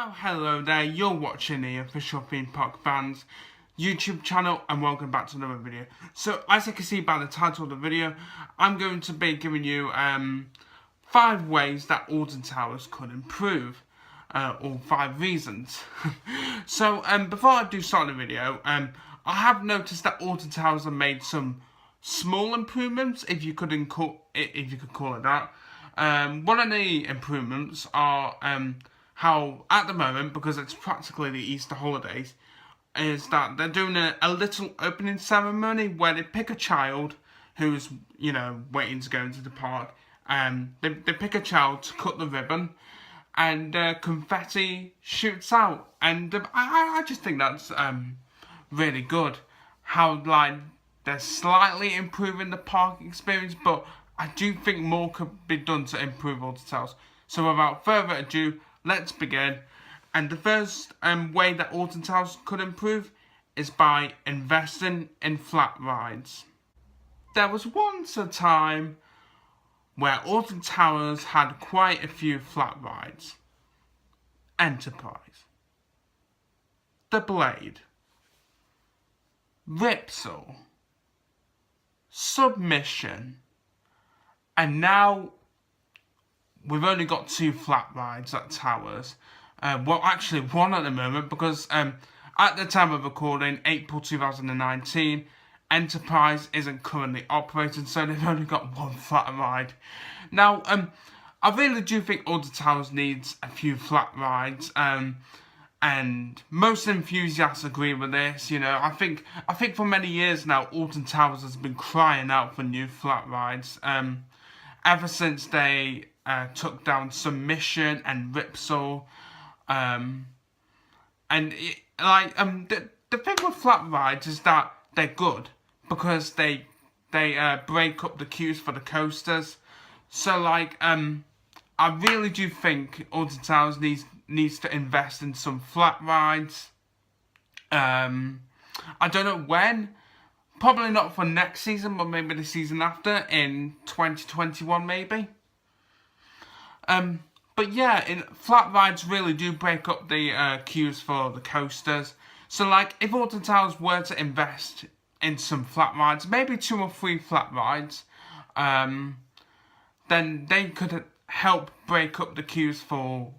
Well, hello there, you're watching the Official Theme Park Fans YouTube channel and welcome back to another video. So, as you can see by the title of the video, I'm going to be giving you 5 ways that Alton Towers could improve, or 5 reasons. So, before I do start the video, I have noticed that Alton Towers have made some small improvements, if you could call it that. One of the improvements are how, at the moment, because it's practically the Easter holidays, is that they're doing a little opening ceremony where they pick a child who's, waiting to go into the park. They pick a child to cut the ribbon, and confetti shoots out. And I just think that's really good. How, they're slightly improving the park experience, but I do think more could be done to improve Alton Towers. So without further ado, let's begin. And the first way that Alton Towers could improve is by investing in flat rides. There was once a time where Alton Towers had quite a few flat rides. Enterprise, The Blade, Ripsall, Submission, and now we've only got 2 flat rides at Towers. Well, actually 1 at the moment, because at the time of recording, April 2019, Enterprise isn't currently operating, so they've only got 1 flat ride. Now, I really do think Alton Towers needs a few flat rides, and most enthusiasts agree with this. I think for many years now, Alton Towers has been crying out for new flat rides. Ever since they took down Submission and Ripsall, the thing with flat rides is that they're good because they break up the queues for the coasters. So I really do think Alton Towers needs to invest in some flat rides. I don't know when. Probably not for next season, but maybe the season after, in 2021 maybe. But yeah, flat rides really do break up the queues for the coasters. So if Alton Towers were to invest in some flat rides, maybe 2 or 3 flat rides, then they could help break up the queues for,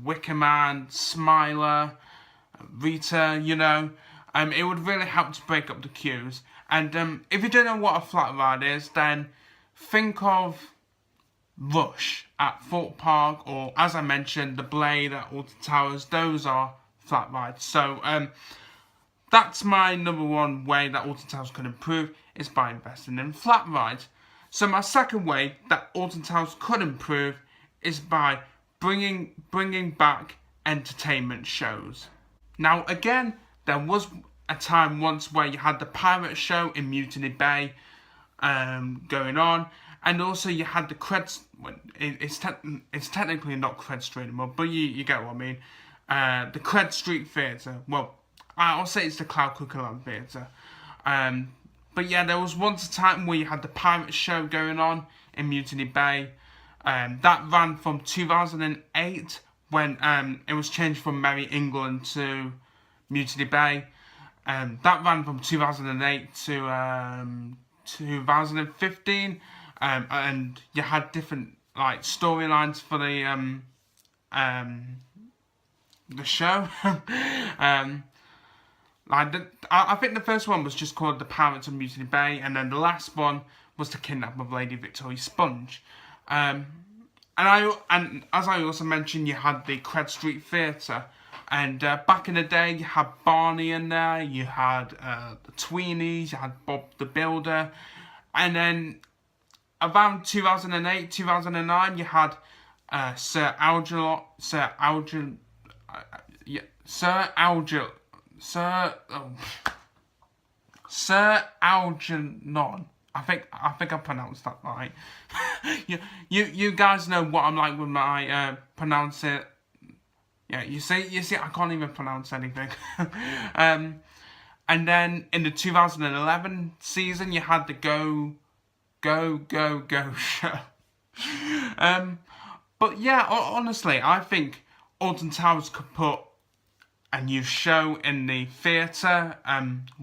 Wicker Man, Smiler, Rita, it would really help to break up the queues. And if you don't know what a flat ride is, then think of Rush at Thorpe Park, or as I mentioned, The Blade at Alton Towers. Those are flat rides. So that's my number 1 way that Alton Towers could improve, is by investing in flat rides. So my second way that Alton Towers could improve is by bringing back entertainment shows. Now again, there was a time once where you had the pirate show in Mutiny Bay going on, and also you had the Creds. It's technically not Cred Street anymore, but you get what I mean. The Cred Street Theatre. Well, I'll say it's the Cloud Cuckoo Theatre. But yeah, there was once a time where you had the pirate show going on in Mutiny Bay. That ran from 2008, when it was changed from Merry England to Mutiny Bay. That ran from 2008 to 2015, and you had different storylines for the show. I think the first one was just called The Pirates of Mutiny Bay, and then the last one was The Kidnap of Lady Victoria Sponge. And as I also mentioned, you had the Cred Street Theatre. And back in the day, you had Barney in there, you had the Tweenies, you had Bob the Builder. And then around 2008, 2009, you had Sir Algernon. I think I pronounced that right. you guys know what I'm like when I pronounce it. Yeah, you see, I can't even pronounce anything. And then in the 2011 season, you had the Go show. But yeah, honestly, I think Alton Towers could put a new show in the theatre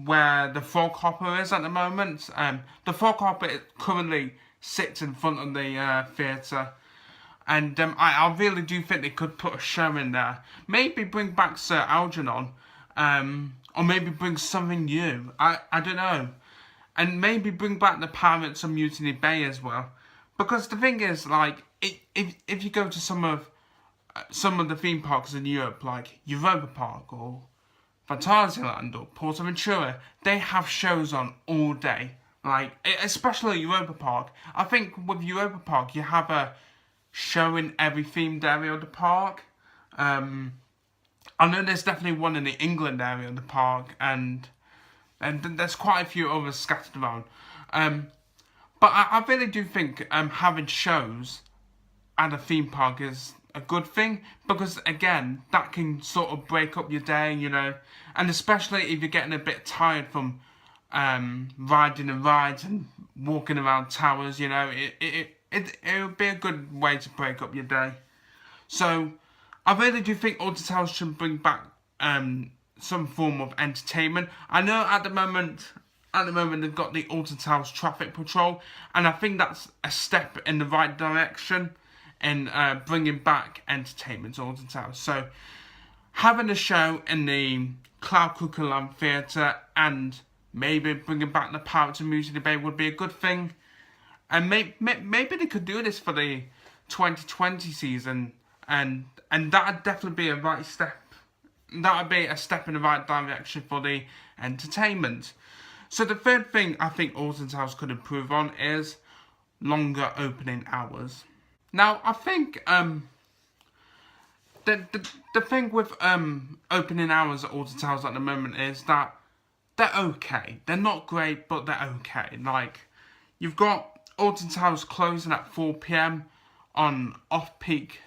where the Frog Hopper is at the moment. The Frog Hopper currently sits in front of the theatre. And I really do think they could put a show in there. Maybe bring back Sir Algernon. Or maybe bring something new. I don't know. And maybe bring back the Pirates of Mutiny Bay as well. Because the thing is, like, if you go to some of the theme parks in Europe, like Europa Park or Phantasialand or Portaventura, they have shows on all day. Like, especially Europa Park. I think with Europa Park, you have a show in every themed area of the park. I know there's definitely one in the England area of the park, and there's quite a few others scattered around. But I really do think having shows at a theme park is a good thing, because again, that can sort of break up your day, you know, and especially if you're getting a bit tired from riding the rides and walking around towers, you know, it would be a good way to break up your day. So I really do think Alton Towers should bring back some form of entertainment. I know at the moment they've got the Alton Towers Traffic Patrol, and I think that's a step in the right direction in bringing back entertainment to Alton Towers. So having a show in the Cloud Cuckoo Land Theatre and maybe bringing back the Pirates of Mutiny Bay would be a good thing. And maybe they could do this for the 2020 season, and that'd definitely be a right step. That would be a step in the right direction for the entertainment. So the third thing I think Alton Towers could improve on is longer opening hours. Now I think the thing with opening hours at Alton Towers at the moment is that they're okay. They're not great, but they're okay. Like, you've got Alton Towers closing at 4 PM on off-peak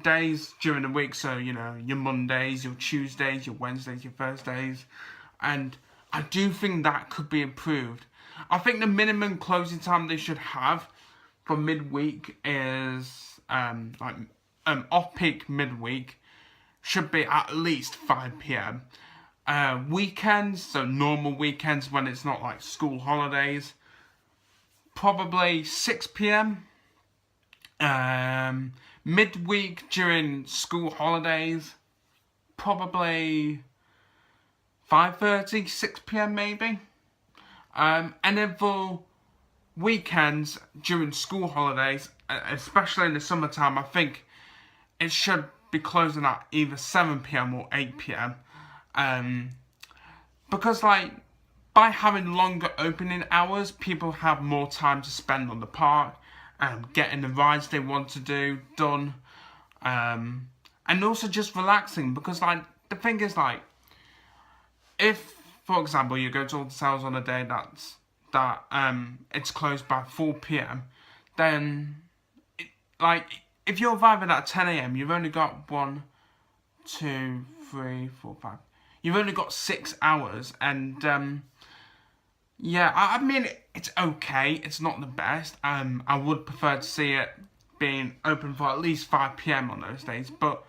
days during the week. So, you know, your Mondays, your Tuesdays, your Wednesdays, your Thursdays. And I do think that could be improved. I think the minimum closing time they should have for midweek is, off-peak midweek should be at least 5 PM. Weekends, so normal weekends when it's not like school holidays, probably 6 PM. Midweek during school holidays, probably 5:30, 6 PM maybe. And then for weekends during school holidays, especially in the summertime, I think it should be closing at either 7 PM or 8 PM. Because, like, by having longer opening hours, people have more time to spend on the park and getting the rides they want to do done, and also just relaxing. Because, like, the thing is, like, if, for example, you go to Alton Towers on a day that it's closed by 4 PM, then if you're arriving at 10 AM, you've only got 1, 2, 3, 4, 5. You've only got 6 hours, and yeah, I mean, it's okay. It's not the best. I would prefer to see it being open for at least 5 PM on those days, but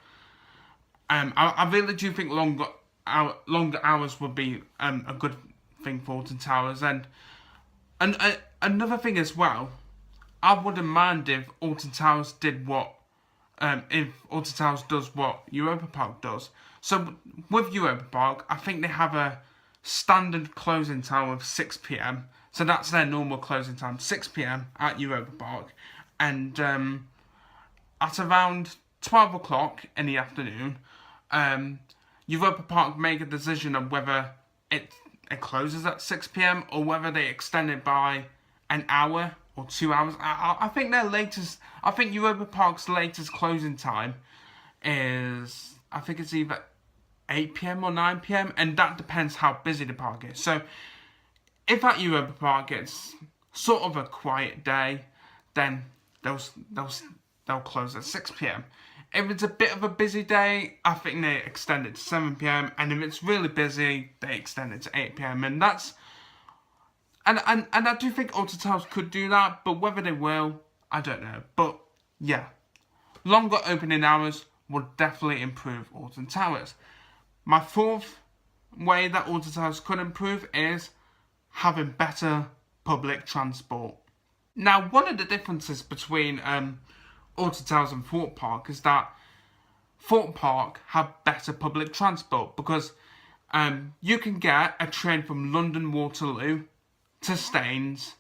I really do think longer hours would be a good thing for Alton Towers. And another thing as well, I wouldn't mind if Alton Towers did what if Alton Towers does what Europa Park does. So with Europa Park, I think they have a standard closing time of 6 PM. So that's their normal closing time, 6 PM at Europa Park. And at around 12 o'clock in the afternoon, Europa Park make a decision of whether it closes at 6 PM or whether they extend it by an hour or 2 hours. I think Europa Park's latest closing time is, I think it's either 8 PM or 9 PM, and that depends how busy the park is. So if at Europa Park it's sort of a quiet day, then they'll close at 6 PM. If it's a bit of a busy day, I think they extend it to 7 PM, and if it's really busy, they extend it to 8 PM, and that's and I do think Alton Towers could do that, but whether they will, I don't know. But yeah, longer opening hours would definitely improve Alton Towers. My fourth way that Alton Towers could improve is having better public transport. Now, one of the differences between Alton Towers and Thorpe Park is that Thorpe Park have better public transport because you can get a train from London Waterloo to Staines,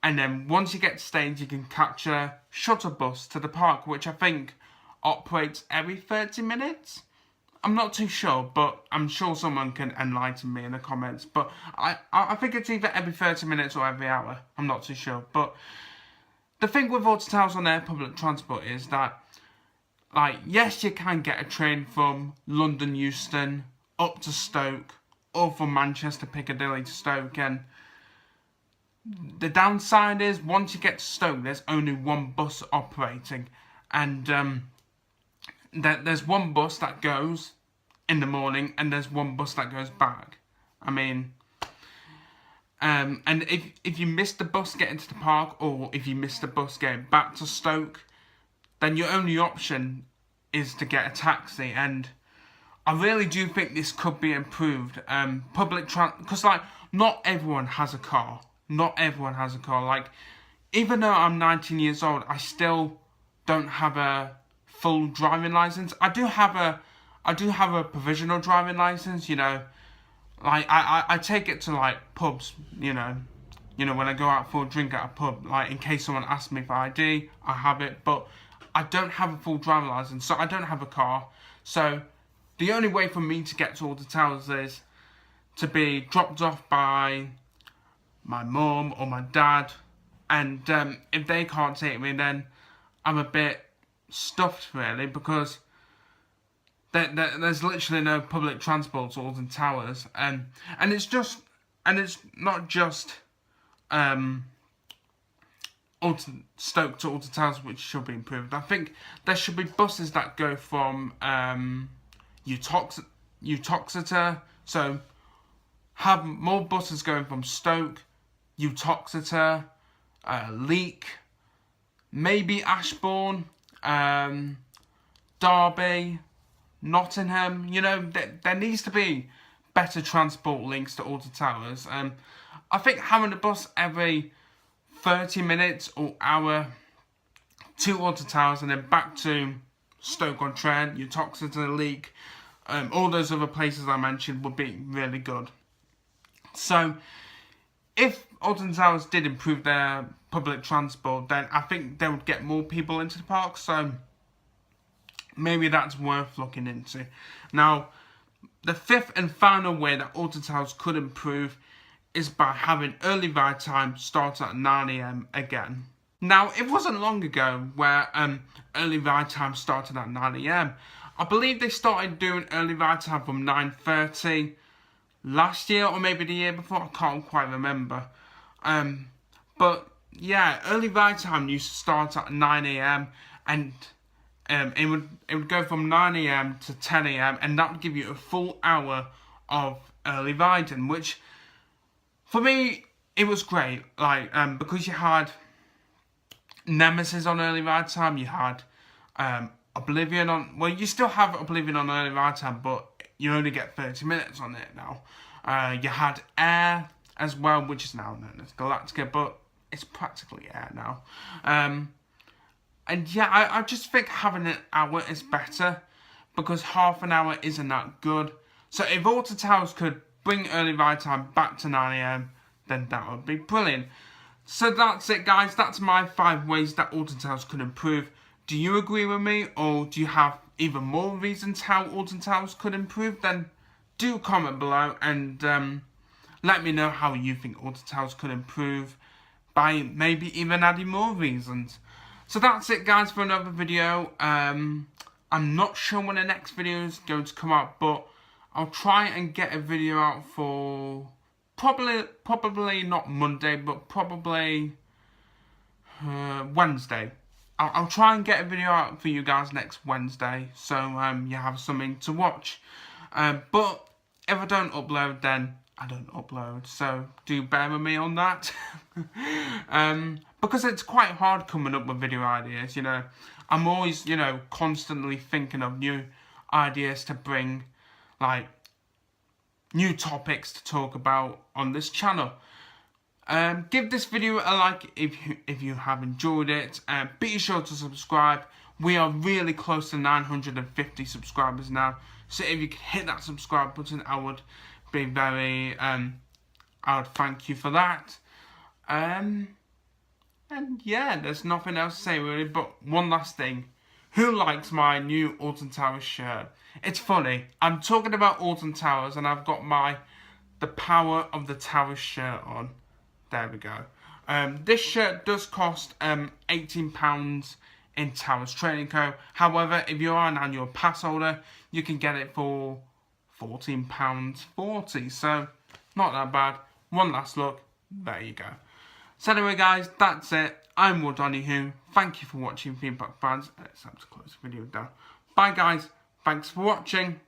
and then once you get to Staines you can catch a shuttle bus to the park, which I think operates every 30 minutes. I'm not too sure, but I'm sure someone can enlighten me in the comments. But I think it's either every 30 minutes or every hour. I'm not too sure. But the thing with Alton Towers on their public transport is that, like, yes, you can get a train from London Euston up to Stoke, or from Manchester Piccadilly to Stoke, and the downside is once you get to Stoke there's only one bus operating, and there's one bus that goes in the morning and there's one bus that goes back. I mean, and if you miss the bus getting to the park, or if you miss the bus getting back to Stoke, then your only option is to get a taxi. And I really do think this could be improved. Because like not everyone has a car. Not everyone has a car. Like, even though I'm 19 years old, I still don't have a full driving license. I do have a provisional driving license. You know, like I take it to like pubs. You know when I go out for a drink at a pub. Like, in case someone asks me for ID, I have it. But I don't have a full driving license, so I don't have a car. So the only way for me to get to Alton Towers is to be dropped off by my mum or my dad, and if they can't take me, then I'm a bit stuffed really, because there's literally no public transport to Alton Towers, and it's not just Stoke to Alton Towers which should be improved. I think there should be buses that go from Uttoxeter, so have more buses going from Stoke, Uttoxeter, Leek, maybe Ashbourne, Derby, Nottingham. You know, there needs to be better transport links to Alton Towers. I think having a bus every 30 minutes or hour to Alton Towers and then back to Stoke-on-Trent, Uttoxeter, Leek, all those other places I mentioned would be really good. So, if Alton Towers did improve their public transport, then I think they would get more people into the park, so maybe that's worth looking into. Now, the fifth and final way that Alton Towers could improve is by having early ride time start at 9 AM again. Now, it wasn't long ago where early ride time started at 9 AM. I believe they started doing early ride time from 9:30 last year, or maybe the year before. I can't quite remember. But yeah, early ride time used to start at 9 AM, and it would go from 9 AM to 10 AM, and that would give you a full hour of early riding, which for me it was great. Like, because you had Nemesis on early ride time, you had Oblivion on. Well, you still have Oblivion on early ride time, but you only get 30 minutes on it now. You had Air as well, which is now known as Galactica, but it's practically Air now. And yeah, I just think having an hour is better, because half an hour isn't that good. So if Alton Towers could bring early ride time back to 9 AM, then that would be brilliant. So that's it, guys. That's my 5 ways that Alton Towers could improve. Do you agree with me, or do you have even more reasons how Alton Towers could improve? Then do comment below and let me know how you think Alton Towers could improve by maybe even adding more reasons. So that's it, guys, for another video. I'm not sure when the next video is going to come out, but I'll try and get a video out for probably not Monday, but probably Wednesday. I'll try and get a video out for you guys next Wednesday, so you have something to watch. But if I don't upload, then I don't upload, so do bear with me on that. Because it's quite hard coming up with video ideas, you know. I'm always, you know, constantly thinking of new ideas to bring, like, new topics to talk about on this channel. Give this video a like if you have enjoyed it, and be sure to subscribe. We are really close to 950 subscribers now, so if you could hit that subscribe button, I would be very I would thank you for that. And yeah, there's nothing else to say really, but one last thing. Who likes my new Alton Towers shirt? It's funny, I'm talking about Alton Towers and I've got the Power of the Towers shirt on. There we go. This shirt does cost £18 in Towers Trading Co. However, if you are an annual pass holder, you can get it for £14.40. So, not that bad. One last look. There you go. So anyway guys, that's it. I'm Will Donahue. Thank you for watching, Feedback fans. It's time to close the video down. Bye guys. Thanks for watching.